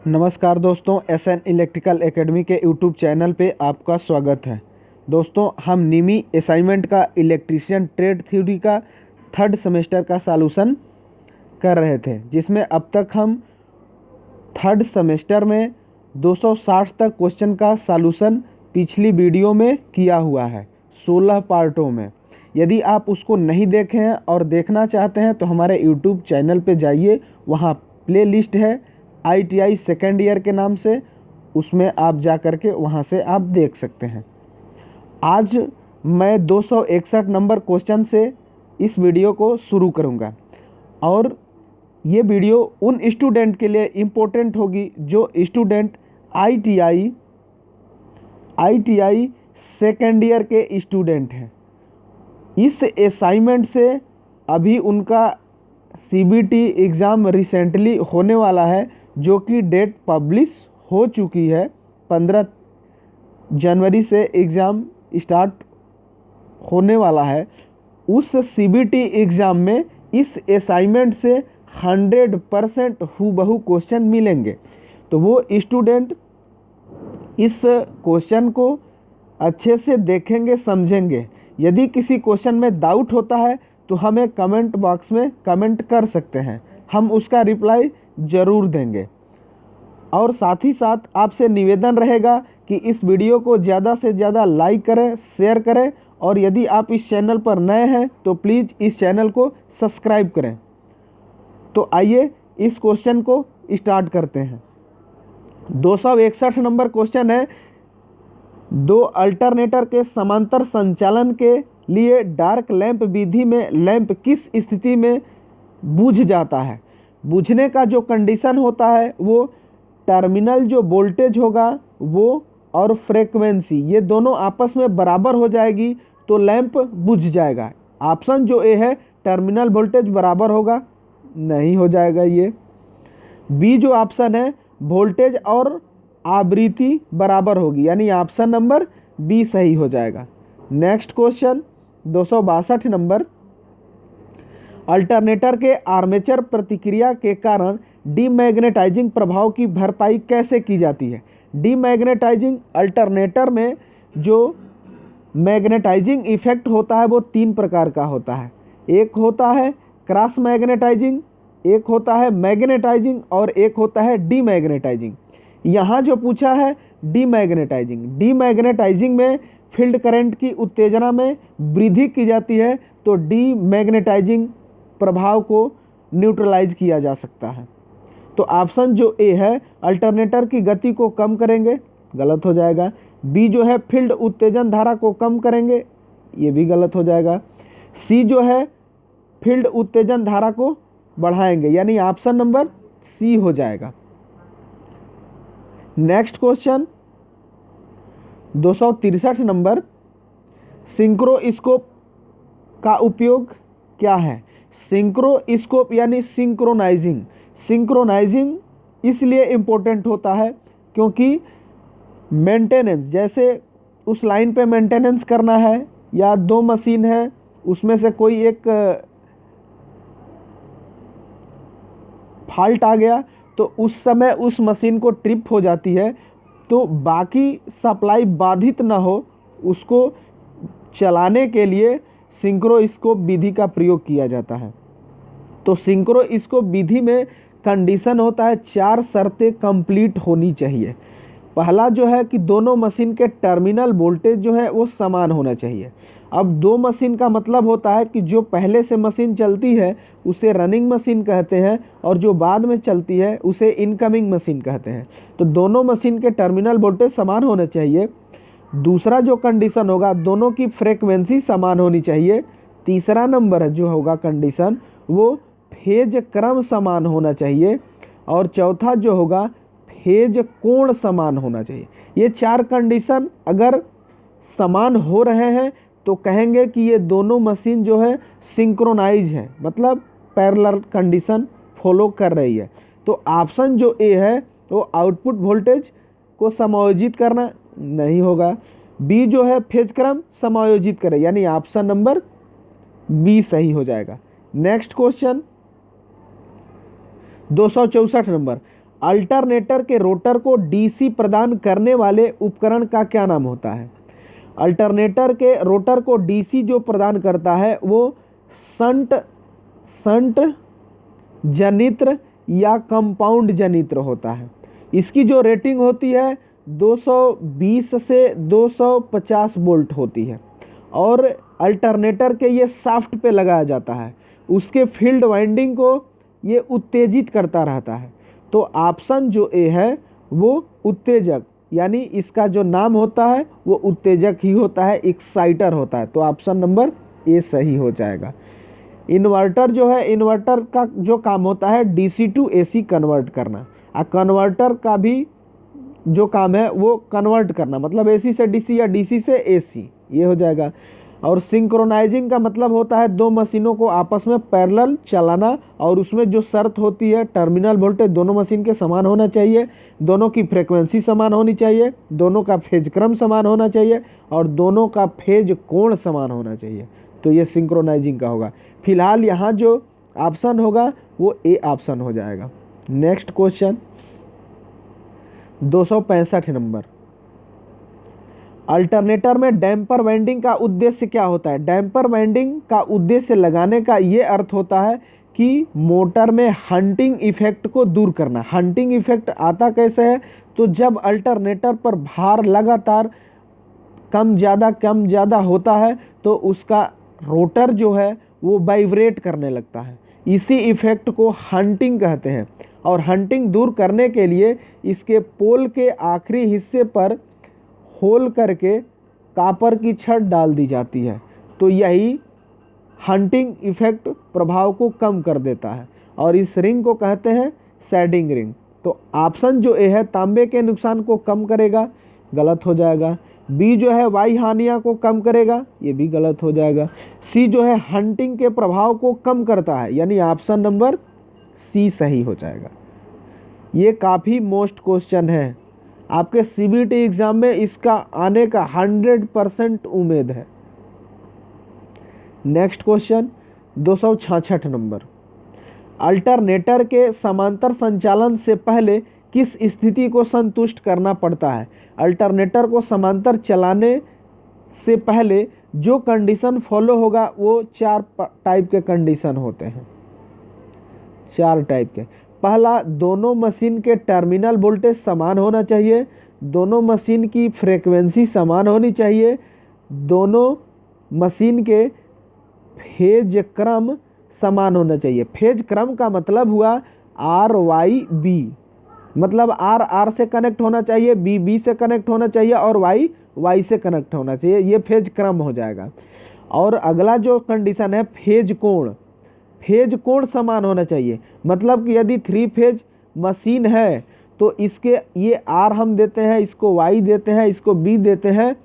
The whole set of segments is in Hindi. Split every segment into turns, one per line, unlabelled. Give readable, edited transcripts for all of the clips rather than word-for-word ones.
नमस्कार दोस्तों, एसएन इलेक्ट्रिकल एकेडमी के यूट्यूब चैनल पे आपका स्वागत है। दोस्तों, हम निमी असाइनमेंट का इलेक्ट्रीशियन ट्रेड थ्योरी का थर्ड सेमेस्टर का सॉल्यूशन कर रहे थे, जिसमें अब तक हम थर्ड सेमेस्टर में 260 तक क्वेश्चन का सॉल्यूशन पिछली वीडियो में किया हुआ है 16 पार्टों में। यदि आप उसको नहीं देखे हैं और देखना चाहते हैं तो हमारे यूट्यूब चैनल पे जाइए, वहाँ प्ले लिस्ट है ITI सेकेंड ईयर के नाम से, उसमें आप जा कर के वहाँ से आप देख सकते हैं। आज मैं 261 नंबर क्वेश्चन से इस वीडियो को शुरू करूँगा और ये वीडियो उन स्टूडेंट के लिए इम्पोर्टेंट होगी जो स्टूडेंट ITI सेकेंड ईयर के स्टूडेंट हैं। इस असाइनमेंट से अभी उनका CBT एग्ज़ाम रिसेंटली होने वाला है, जो कि डेट पब्लिश हो चुकी है। 15 जनवरी से एग्ज़ाम स्टार्ट होने वाला है। उस CBT एग्ज़ाम में इस असाइनमेंट से 100% हूबहू क्वेश्चन मिलेंगे। तो वो स्टूडेंट इस क्वेश्चन को अच्छे से देखेंगे, समझेंगे। यदि किसी क्वेश्चन में डाउट होता है तो हमें कमेंट बॉक्स में कमेंट कर सकते हैं, हम उसका रिप्लाई ज़रूर देंगे। और साथ ही साथ आपसे निवेदन रहेगा कि इस वीडियो को ज़्यादा से ज़्यादा लाइक करें, शेयर करें, और यदि आप इस चैनल पर नए हैं तो प्लीज़ इस चैनल को सब्सक्राइब करें। तो आइए इस क्वेश्चन को स्टार्ट करते हैं। 261 नंबर क्वेश्चन है, दो अल्टरनेटर के समांतर संचालन के लिए डार्क लैंप विधि में लैंप किस स्थिति में बुझ जाता है। बुझने का जो कंडीशन होता है वो टर्मिनल जो वोल्टेज होगा वो और फ्रीक्वेंसी ये दोनों आपस में बराबर हो जाएगी तो लैंप बुझ जाएगा। ऑप्शन जो ए है टर्मिनल वोल्टेज बराबर होगा, नहीं हो जाएगा ये। बी जो ऑप्शन है वोल्टेज और आवृत्ति बराबर होगी, यानी ऑप्शन नंबर बी सही हो जाएगा। नेक्स्ट क्वेश्चन 262 नंबर, अल्टरनेटर के आर्मेचर प्रतिक्रिया के कारण डीमैग्नेटाइजिंग प्रभाव की भरपाई कैसे की जाती है। डीमैग्नेटाइजिंग अल्टरनेटर में जो मैग्नेटाइजिंग इफेक्ट होता है वो 3 प्रकार का होता है। एक होता है क्रॉस मैग्नेटाइजिंग, एक होता है मैग्नेटाइजिंग और एक होता है डीमैग्नेटाइजिंग। यहाँ जो पूछा है डीमैग्नेटाइजिंग, डीमैग्नेटाइजिंग में फील्ड करंट की उत्तेजना में वृद्धि की जाती है, तो डीमैग्नेटाइजिंग प्रभाव को न्यूट्रलाइज किया जा सकता है। तो ऑप्शन जो ए है अल्टरनेटर की गति को कम करेंगे, गलत हो जाएगा। बी जो है फील्ड उत्तेजन धारा को कम करेंगे, ये भी गलत हो जाएगा। सी जो है फील्ड उत्तेजन धारा को बढ़ाएंगे, यानी ऑप्शन नंबर सी हो जाएगा। नेक्स्ट क्वेश्चन 263 नंबर, सिंक्रोस्कोप का उपयोग क्या है। सिंक्रोस्कोप यानी सिंक्रोनाइजिंग। सिंक्रोनाइजिंग इसलिए इम्पोर्टेंट होता है क्योंकि मेंटेनेंस, जैसे उस लाइन पे मेंटेनेंस करना है या 2 मशीन है उसमें से कोई एक फॉल्ट आ गया तो उस समय उस मशीन को ट्रिप हो जाती है, तो बाकी सप्लाई बाधित ना हो उसको चलाने के लिए सिंक्रोस्कोप विधि का प्रयोग किया जाता है। तो सिंक्रोस्कोप विधि में कंडीशन होता है 4 शर्तें कंप्लीट होनी चाहिए। पहला जो है कि दोनों मशीन के टर्मिनल वोल्टेज जो है वो समान होना चाहिए। अब 2 मशीन का मतलब होता है कि जो पहले से मशीन चलती है उसे रनिंग मशीन कहते हैं और जो बाद में चलती है उसे इनकमिंग मशीन कहते हैं। तो दोनों मशीन के टर्मिनल वोल्टेज समान होने चाहिए। दूसरा जो कंडीशन होगा दोनों की फ्रीक्वेंसी समान होनी चाहिए। तीसरा नंबर जो होगा कंडीशन वो फेज क्रम समान होना चाहिए। और चौथा जो होगा फेज कोण समान होना चाहिए। ये 4 कंडीशन अगर समान हो रहे हैं तो कहेंगे कि ये दोनों मशीन जो है सिंक्रोनाइज है, मतलब पैरेलल कंडीशन फॉलो कर रही है। तो ऑप्शन जो ए है वो आउटपुट वोल्टेज को समायोजित करना नहीं होगा। बी जो है फेज क्रम समायोजित करे, यानी ऑप्शन नंबर बी सही हो जाएगा। नेक्स्ट क्वेश्चन 264 नंबर, अल्टरनेटर के रोटर को डीसी प्रदान करने वाले उपकरण का क्या नाम होता है? अल्टरनेटर के रोटर को डीसी जो प्रदान करता है वो शंट जनित्र या कंपाउंड जनित्र होता है। इसकी जो रेटिंग होती है 220 से 250 वोल्ट होती है और अल्टरनेटर के ये शाफ्ट पे लगाया जाता है। उसके फील्ड वाइंडिंग को ये उत्तेजित करता रहता है। तो ऑप्शन जो ए है वो उत्तेजक, यानी इसका जो नाम होता है वो उत्तेजक ही होता है, एक्साइटर होता है। तो ऑप्शन नंबर ए सही हो जाएगा। इन्वर्टर जो है, इन्वर्टर का जो काम होता है डीसी टू एसी कन्वर्ट करना, और कन्वर्टर का भी जो काम है वो कन्वर्ट करना, मतलब एसी से डीसी या डीसी से एसी, ये हो जाएगा। और सिंक्रोनाइजिंग का मतलब होता है दो मशीनों को आपस में पैरेलल चलाना, और उसमें जो शर्त होती है टर्मिनल वोल्टेज दोनों मशीन के समान होना चाहिए, दोनों की फ्रीक्वेंसी समान होनी चाहिए, दोनों का फेज क्रम समान होना चाहिए और दोनों का फेज कोण समान होना चाहिए। तो ये सिंक्रोनाइजिंग का होगा। फिलहाल यहाँ जो ऑप्शन होगा वो ए ऑप्शन हो जाएगा। नेक्स्ट क्वेश्चन 265 नंबर, अल्टरनेटर में डैम्पर वाइंडिंग का उद्देश्य क्या होता है? डैम्पर वाइंडिंग का उद्देश्य लगाने का ये अर्थ होता है कि मोटर में हंटिंग इफेक्ट को दूर करना। हंटिंग इफेक्ट आता कैसे है? तो जब अल्टरनेटर पर भार लगातार कम ज़्यादा होता है तो उसका रोटर जो है वो वाइब्रेट करने लगता है। इसी इफेक्ट को हंटिंग कहते हैं। और हंटिंग दूर करने के लिए इसके पोल के आखिरी हिस्से पर होल करके कापर की छड़ डाल दी जाती है। तो यही हंटिंग इफेक्ट प्रभाव को कम कर देता है और इस रिंग को कहते हैं सैडिंग रिंग। तो ऑप्शन जो ए है तांबे के नुकसान को कम करेगा, गलत हो जाएगा। बी जो है वायु हानियों को कम करेगा, ये भी गलत हो जाएगा। सी जो है हंटिंग के प्रभाव को कम करता है, यानी ऑप्शन नंबर सी सही हो जाएगा। ये काफ़ी मोस्ट क्वेश्चन है, आपके सीबीटी एग्जाम में इसका आने का 100% उम्मीद है। नेक्स्ट क्वेश्चन 266 नंबर, अल्टरनेटर के समांतर संचालन से पहले किस स्थिति को संतुष्ट करना पड़ता है? अल्टरनेटर को समांतर चलाने से पहले जो कंडीशन फॉलो होगा वो 4 टाइप के कंडीशन होते हैं, 4 टाइप के। पहला, दोनों मशीन के टर्मिनल वोल्टेज समान होना चाहिए, दोनों मशीन की फ्रीक्वेंसी समान होनी चाहिए, दोनों मशीन के फेज क्रम समान होना चाहिए। फेज क्रम का मतलब हुआ RYB, मतलब R से कनेक्ट होना चाहिए, B से कनेक्ट होना चाहिए और Y से कनेक्ट होना चाहिए, ये फेज क्रम हो जाएगा। और अगला जो कंडीशन है फेज कोण, फेज कोण समान होना चाहिए। मतलब कि यदि 3 फेज मशीन है तो इसके ये R हम देते हैं, इसको Y देते हैं, इसको B देते हैं,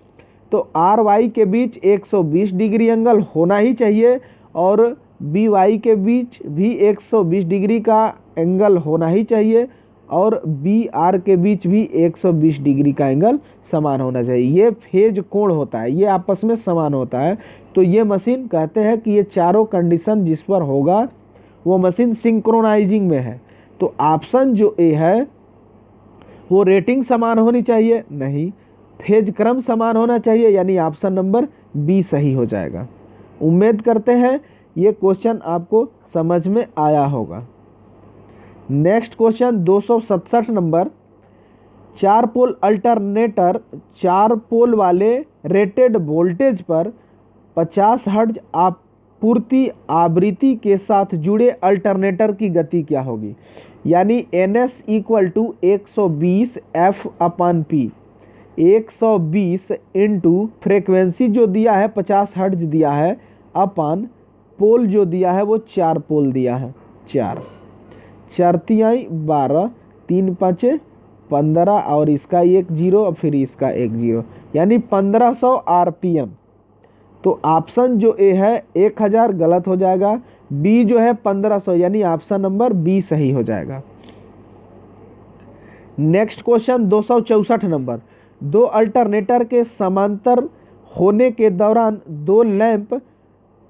तो RY के बीच 120 डिग्री एंगल होना ही चाहिए और BY के बीच भी 120 डिग्री का एंगल होना ही चाहिए और BR के बीच भी 120 डिग्री का एंगल समान होना चाहिए। ये फेज कोण होता है, ये आपस में समान होता है। तो ये मशीन कहते हैं कि ये चारों कंडीशन जिस पर होगा वो मशीन सिंक्रोनाइजिंग में है। तो ऑप्शन जो ए है वो रेटिंग समान होनी चाहिए, नहीं, फेज क्रम समान होना चाहिए, यानी ऑप्शन नंबर बी सही हो जाएगा। उम्मीद करते हैं ये क्वेश्चन आपको समझ में आया होगा। Next question 267 number, 4 pole alternator 4 पोल वाले रेटेड वोल्टेज पर 50 हर्ट्ज आपूर्ति आवृत्ति के साथ जुड़े अल्टरनेटर की गति क्या होगी? यानी NS = 120 F/P, 120 इंटू फ्रीक्वेंसी जो दिया है 50 हर्ट्ज दिया है अपन पोल जो दिया है वो 4 पोल दिया है, 4 4 12 3 5 15 और इसका 1 0 और फिर इसका 1 0, यानी 1500 RPM। तो ऑप्शन जो ए है 1000 गलत हो जाएगा, बी जो है 1500, यानी ऑप्शन नंबर बी सही हो जाएगा। नेक्स्ट क्वेश्चन 264 नंबर, 2 अल्टरनेटर के समांतर होने के दौरान 2 लैंप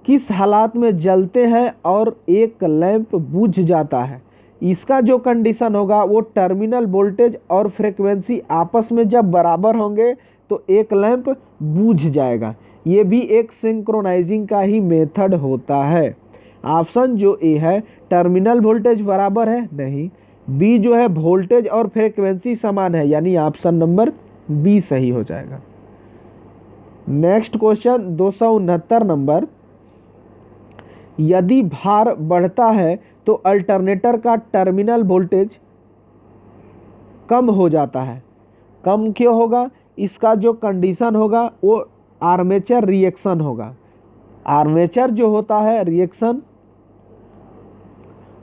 किस हालात में जलते हैं और एक लैंप बुझ जाता है? इसका जो कंडीशन होगा वो टर्मिनल वोल्टेज और फ्रीक्वेंसी आपस में जब बराबर होंगे तो एक लैंप बुझ जाएगा। ये भी एक सिंक्रोनाइजिंग का ही मेथड होता है। ऑप्शन जो ए है टर्मिनल वोल्टेज बराबर है, नहीं। बी जो है वोल्टेज और फ्रीक्वेंसी समान है, यानी ऑप्शन नंबर बी सही हो जाएगा। नेक्स्ट क्वेश्चन 269 नंबर, यदि भार बढ़ता है तो अल्टरनेटर का टर्मिनल वोल्टेज कम हो जाता है। कम क्यों होगा? इसका जो कंडीशन होगा वो आर्मेचर रिएक्शन होगा। आर्मेचर जो होता है रिएक्शन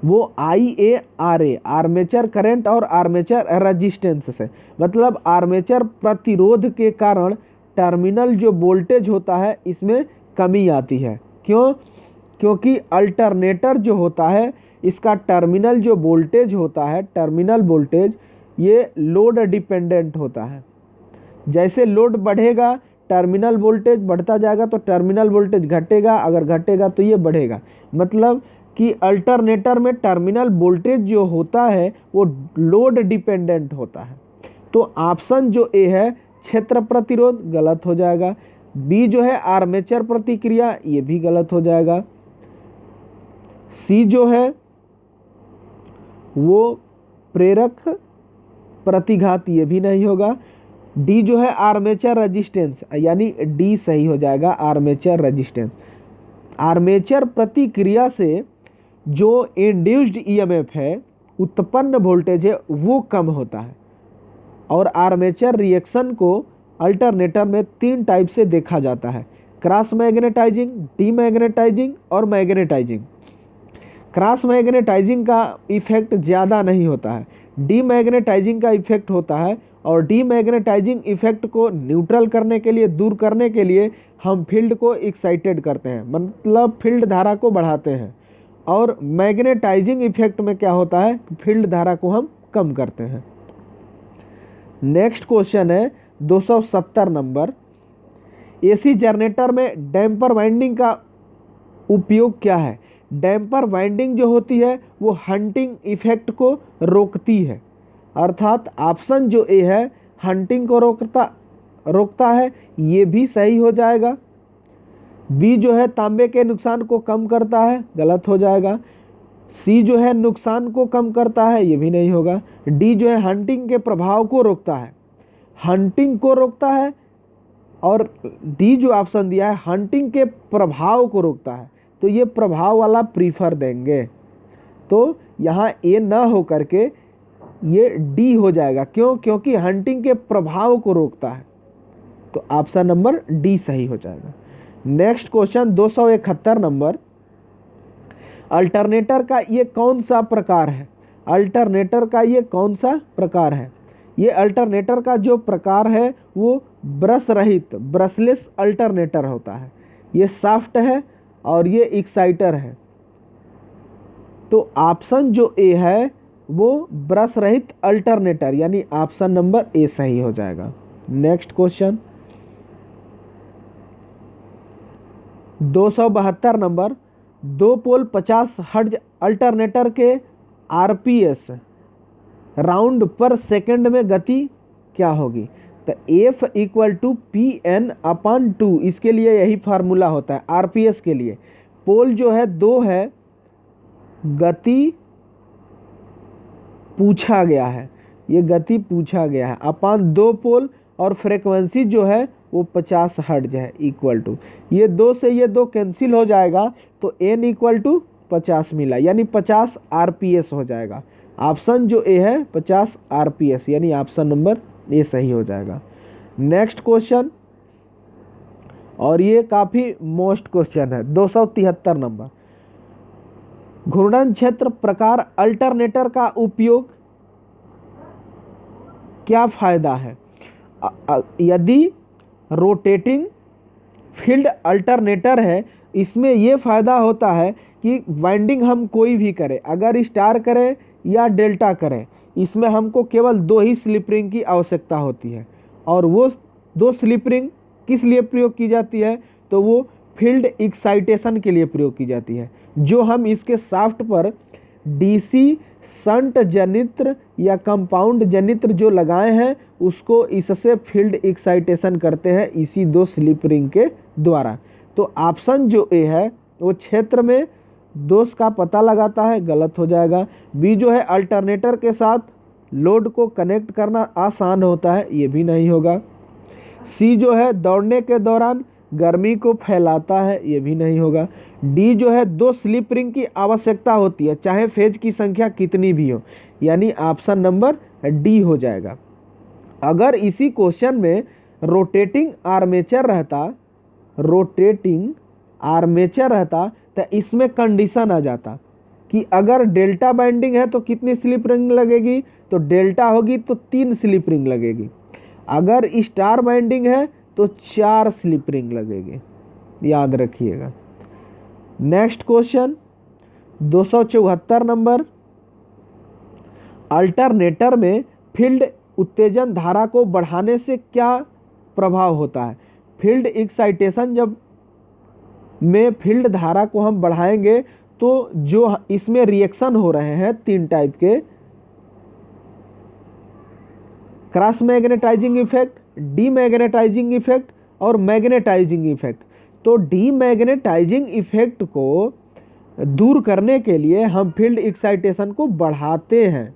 वो IARA आर्मेचर करंट और आर्मेचर रेजिस्टेंस से, मतलब आर्मेचर प्रतिरोध के कारण टर्मिनल जो वोल्टेज होता है इसमें कमी आती है। क्यों? क्योंकि अल्टरनेटर जो होता है इसका टर्मिनल जो वोल्टेज होता है, टर्मिनल वोल्टेज ये लोड डिपेंडेंट होता है। जैसे लोड बढ़ेगा टर्मिनल वोल्टेज बढ़ता जाएगा तो टर्मिनल वोल्टेज घटेगा, अगर घटेगा तो ये बढ़ेगा। मतलब कि अल्टरनेटर में टर्मिनल वोल्टेज जो होता है वो लोड डिपेंडेंट होता है। तो ऑप्शन जो ए है क्षेत्र प्रतिरोध गलत हो जाएगा। बी जो है आर्मेचर प्रतिक्रिया ये भी गलत हो जाएगा। सी जो है वो प्रेरक प्रतिघात ये भी नहीं होगा। डी जो है आर्मेचर रेजिस्टेंस, यानी डी सही हो जाएगा आर्मेचर रेजिस्टेंस। आर्मेचर प्रतिक्रिया से जो इंड्यूस्ड ईएमएफ है, उत्पन्न वोल्टेज है, वो कम होता है। और आर्मेचर रिएक्शन को अल्टरनेटर में 3 टाइप से देखा जाता है, क्रॉस मैग्नेटाइजिंग, डीमैग्नेटाइजिंग और मैग्नेटाइजिंग। क्रॉस मैग्नेटाइजिंग का इफेक्ट ज़्यादा नहीं होता है, डीमैग्नेटाइजिंग का इफेक्ट होता है। और डीमैग्नेटाइजिंग इफेक्ट को न्यूट्रल करने के लिए, दूर करने के लिए हम फील्ड को एक्साइटेड करते हैं, मतलब फील्ड धारा को बढ़ाते हैं। और मैग्नेटाइजिंग इफेक्ट में क्या होता है, फील्ड धारा को हम कम करते हैं। नेक्स्ट क्वेश्चन है 270 नंबर, एसी जनरेटर में डैम्पर वाइंडिंग का उपयोग क्या है? डैम्पर वाइंडिंग जो होती है वो हंटिंग इफेक्ट को रोकती है, अर्थात ऑप्शन जो ए है हंटिंग को रोकता है, ये भी सही हो जाएगा। बी जो है तांबे के नुकसान को कम करता है, गलत हो जाएगा। सी जो है नुकसान को कम करता है, ये भी नहीं होगा। डी जो है हंटिंग के प्रभाव को रोकता है, हंटिंग को रोकता है। और डी जो ऑप्शन दिया है हंटिंग के प्रभाव को रोकता है, तो ये प्रभाव वाला प्रीफर देंगे। तो यहाँ ए ना हो करके ये डी हो जाएगा। क्यों? क्योंकि हंटिंग के प्रभाव को रोकता है, तो ऑप्शन नंबर डी सही हो जाएगा। नेक्स्ट क्वेश्चन 271 नंबर, अल्टरनेटर का ये कौन सा प्रकार है? अल्टरनेटर का ये कौन सा प्रकार है? ये अल्टरनेटर का जो प्रकार है वो ब्रश रहित, ब्रशलेस अल्टरनेटर होता है। ये सॉफ्ट है और ये एक्साइटर है। तो ऑप्शन जो ए है वो ब्रश रहित अल्टरनेटर, यानी ऑप्शन नंबर ए सही हो जाएगा। नेक्स्ट क्वेश्चन 272 नंबर, 2 पोल 50 हर्ट्ज अल्टरनेटर के आरपीएस राउंड पर सेकंड में गति क्या होगी? तो F = PN/2, इसके लिए यही फार्मूला होता है आरपीएस के लिए। पोल जो है 2 है, गति पूछा गया है, ये गति पूछा गया है, अपान 2 पोल और फ्रीक्वेंसी जो है वो 50 हर्ट्ज है, इक्वल टू ये 2 से ये 2 कैंसिल हो जाएगा तो n = 50 मिला, यानी 50 आरपीएस हो जाएगा। ऑप्शन जो ए है 50 आरपीएस, यानी ऑप्शन नंबर ए सही हो जाएगा। नेक्स्ट क्वेश्चन, और ये काफ़ी मोस्ट क्वेश्चन है 273 नंबर, घूर्णन क्षेत्र प्रकार अल्टरनेटर का उपयोग क्या फायदा है? यदि रोटेटिंग फील्ड अल्टरनेटर है, इसमें ये फ़ायदा होता है कि वाइंडिंग हम कोई भी करें, अगर स्टार करें या डेल्टा करें, इसमें हमको केवल 2 ही स्लिप रिंग की आवश्यकता होती है। और वो 2 स्लिप रिंग किस लिए प्रयोग की जाती है? तो वो फील्ड एक्साइटेशन के लिए प्रयोग की जाती है। जो हम इसके शाफ्ट पर डीसी शंट जनित्र या कंपाउंड जनित्र जो लगाए हैं उसको इससे फील्ड एक्साइटेशन करते हैं इसी दो स्लिप रिंग के द्वारा। तो ऑप्शन जो ए है वो क्षेत्र में दोष का पता लगाता है, गलत हो जाएगा। बी जो है अल्टरनेटर के साथ लोड को कनेक्ट करना आसान होता है, ये भी नहीं होगा। सी जो है दौड़ने के दौरान गर्मी को फैलाता है, ये भी नहीं होगा। डी जो है दो स्लिप रिंग की आवश्यकता होती है चाहे फेज की संख्या कितनी भी हो, यानी ऑप्शन नंबर डी हो जाएगा। अगर इसी क्वेश्चन में रोटेटिंग आर्मेचर रहता तो इसमें कंडीशन आ जाता कि अगर डेल्टा बाइंडिंग है तो कितनी स्लिप रिंग लगेगी, तो डेल्टा होगी तो 3 स्लिप रिंग लगेगी। अगर स्टार बाइंडिंग है तो 4 स्लिप रिंग लगेगी, याद रखिएगा। नेक्स्ट क्वेश्चन 274 नंबर, अल्टरनेटर में फील्ड उत्तेजन धारा को बढ़ाने से क्या प्रभाव होता है। फील्ड एक्साइटेशन जब में फील्ड धारा को हम बढ़ाएंगे तो जो इसमें रिएक्शन हो रहे हैं 3 टाइप के, cross magnetising effect, demagnetising effect और मैग्नेटाइजिंग इफेक्ट। तो डीमैग्नेटाइजिंग इफेक्ट को दूर करने के लिए हम फील्ड एक्साइटेशन को बढ़ाते हैं,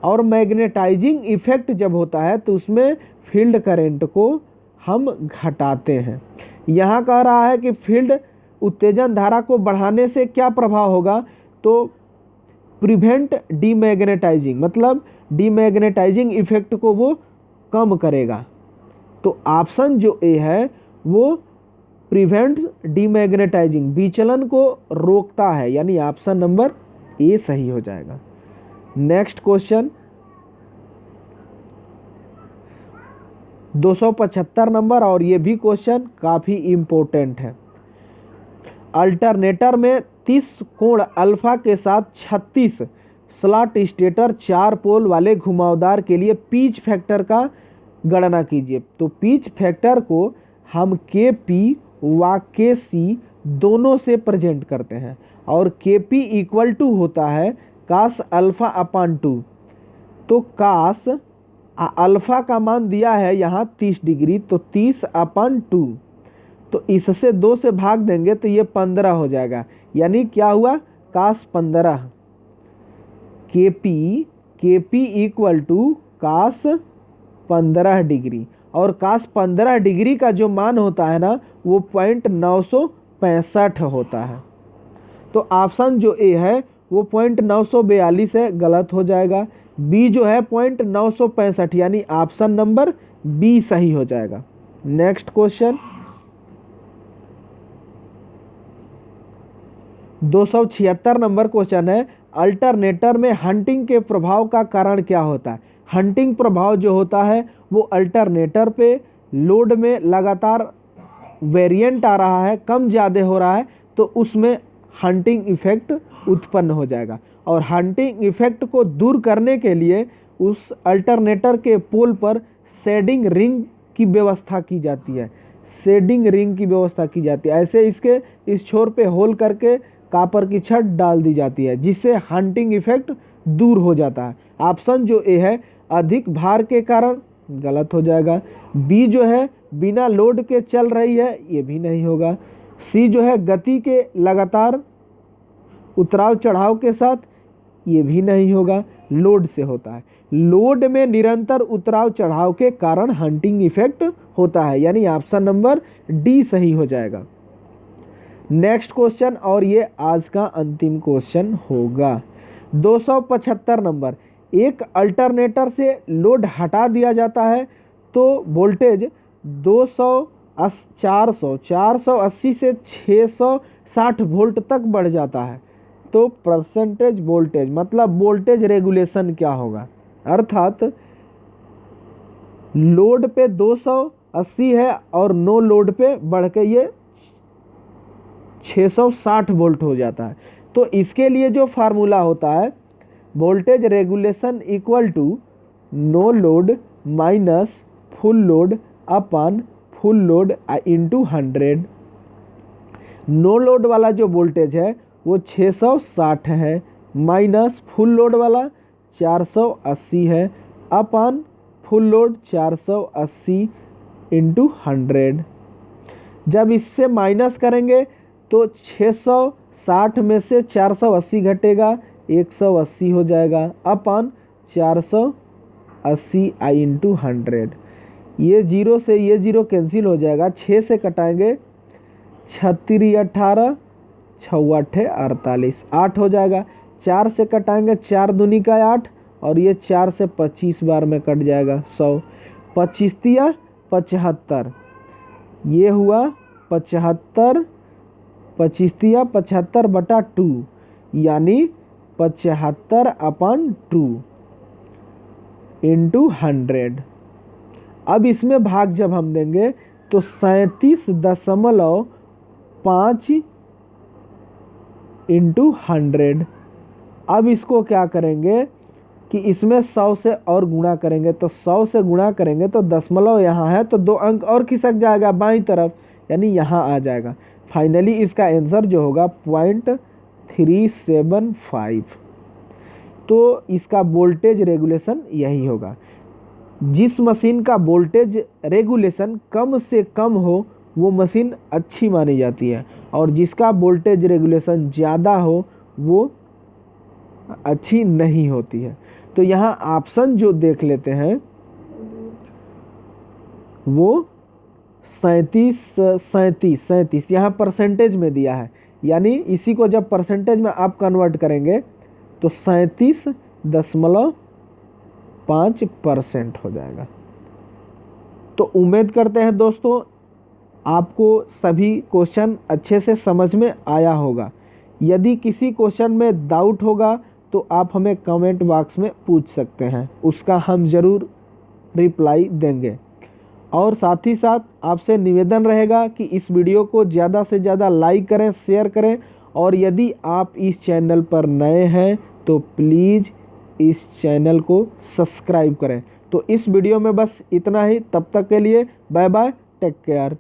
और मैग्नेटाइजिंग इफेक्ट जब होता है तो उसमें फील्ड करंट को हम घटाते हैं। यहाँ कह रहा है कि फील्ड उत्तेजन धारा को बढ़ाने से क्या प्रभाव होगा, तो प्रिवेंट डीमैग्नेटाइजिंग, मतलब डीमैग्नेटाइजिंग इफेक्ट को वो कम करेगा। तो ऑप्शन जो ए है वो प्रिवेंट डीमैग्नेटाइजिंग, विचलन को रोकता है, यानी ऑप्शन नंबर ए सही हो जाएगा। नेक्स्ट क्वेश्चन 275 नंबर, और ये भी क्वेश्चन काफ़ी इम्पोर्टेंट है। अल्टरनेटर में 30 कोण अल्फा के साथ 36 स्लॉट स्टेटर 4 पोल वाले घुमावदार के लिए पिच फैक्टर का गणना कीजिए। तो पिच फैक्टर को हम के पी व के सी दोनों से प्रेजेंट करते हैं, और के पी इक्वल टू होता है कास अल्फा अपान 2। तो कास अल्फा का मान दिया है यहाँ 30 डिग्री, तो 30 अपान 2, तो इससे 2 से भाग देंगे तो ये 15 हो जाएगा, यानी क्या हुआ cos 15। K P equal to cos 15 degree, और कास 15 डिग्री का जो मान होता है ना वो 0.965 होता है। तो ऑप्शन जो ए है वो 0.942 है, गलत हो जाएगा। बी जो है 0.965, यानी ऑप्शन नंबर बी सही हो जाएगा। नेक्स्ट क्वेश्चन 276 नंबर क्वेश्चन है, अल्टरनेटर में हंटिंग के प्रभाव का कारण क्या होता है। हंटिंग प्रभाव जो होता है वो अल्टरनेटर पे लोड में लगातार वेरिएंट आ रहा है, कम ज़्यादा हो रहा है, तो उसमें हंटिंग इफेक्ट उत्पन्न हो जाएगा। और हंटिंग इफेक्ट को दूर करने के लिए उस अल्टरनेटर के पोल पर शेडिंग रिंग की व्यवस्था की जाती है, ऐसे इसके इस छोर पे होल करके कापर की छत डाल दी जाती है, जिससे हंटिंग इफेक्ट दूर हो जाता है। ऑप्शन जो ए है अधिक भार के कारण, गलत हो जाएगा। बी जो है बिना लोड के चल रही है, ये भी नहीं होगा। सी जो है गति के लगातार उतराव चढ़ाव के साथ, ये भी नहीं होगा, लोड से होता है। लोड में निरंतर उतराव चढ़ाव के कारण हंटिंग इफेक्ट होता है, यानी ऑप्शन नंबर डी सही हो जाएगा। नेक्स्ट क्वेश्चन, और ये आज का अंतिम क्वेश्चन होगा 275 नंबर, एक अल्टरनेटर से लोड हटा दिया जाता है तो वोल्टेज 480 से 660 वोल्ट तक बढ़ जाता है। तो परसेंटेज वोल्टेज, मतलब वोल्टेज रेगुलेशन क्या होगा, अर्थात लोड पे 280 है और नो लोड पे बढ़ के ये 660 वोल्ट हो जाता है। तो इसके लिए जो फार्मूला होता है, voltage regulation equal to no load minus full load upon full load into 100। No load वाला जो वोल्टेज है वो 660 है, माइनस फुल लोड वाला 480 है अपन फुल लोड 480 इंटू 100। जब इससे माइनस करेंगे तो 660 में से 480 घटेगा 180 हो जाएगा अपन 480 आई इंटू 100। ये जीरो से ये जीरो कैंसिल हो जाएगा, 6 से कटाएंगे 36 18 6 48 8 हो जाएगा। 4 से कटाएंगे 4 दूनी का 8 और ये 4 से 25 बार में कट जाएगा 100। 25 तिया 75, ये हुआ 75, 25 तिया 75 बटा 2 यानी 75/2 इंटू 100। अब इसमें भाग जब हम देंगे तो 37.5 इंटू 100। अब इसको क्या करेंगे कि इसमें 100 से और गुणा करेंगे, तो 100 से गुणा करेंगे तो दशमलव यहाँ है तो 2 अंक और खिसक जाएगा बाईं तरफ, यानी यहाँ आ जाएगा। फाइनली इसका आंसर जो होगा 0.375। तो इसका वोल्टेज रेगुलेशन यही होगा। जिस मशीन का वोल्टेज रेगुलेशन कम से कम हो वो मशीन अच्छी मानी जाती है, और जिसका वोल्टेज रेगुलेशन ज़्यादा हो वो अच्छी नहीं होती है। तो यहाँ ऑप्शन जो देख लेते हैं वो 37 यहाँ परसेंटेज में दिया है, यानी इसी को जब परसेंटेज में आप कन्वर्ट करेंगे तो 37.5% हो जाएगा। तो उम्मीद करते हैं दोस्तों आपको सभी क्वेश्चन अच्छे से समझ में आया होगा। यदि किसी क्वेश्चन में डाउट होगा तो आप हमें कमेंट बॉक्स में पूछ सकते हैं, उसका हम ज़रूर रिप्लाई देंगे। और साथ ही साथ आपसे निवेदन रहेगा कि इस वीडियो को ज़्यादा से ज़्यादा लाइक करें, शेयर करें, और यदि आप इस चैनल पर नए हैं तो प्लीज़ इस चैनल को सब्सक्राइब करें। तो इस वीडियो में बस इतना ही, तब तक के लिए बाय बाय, टेक केयर।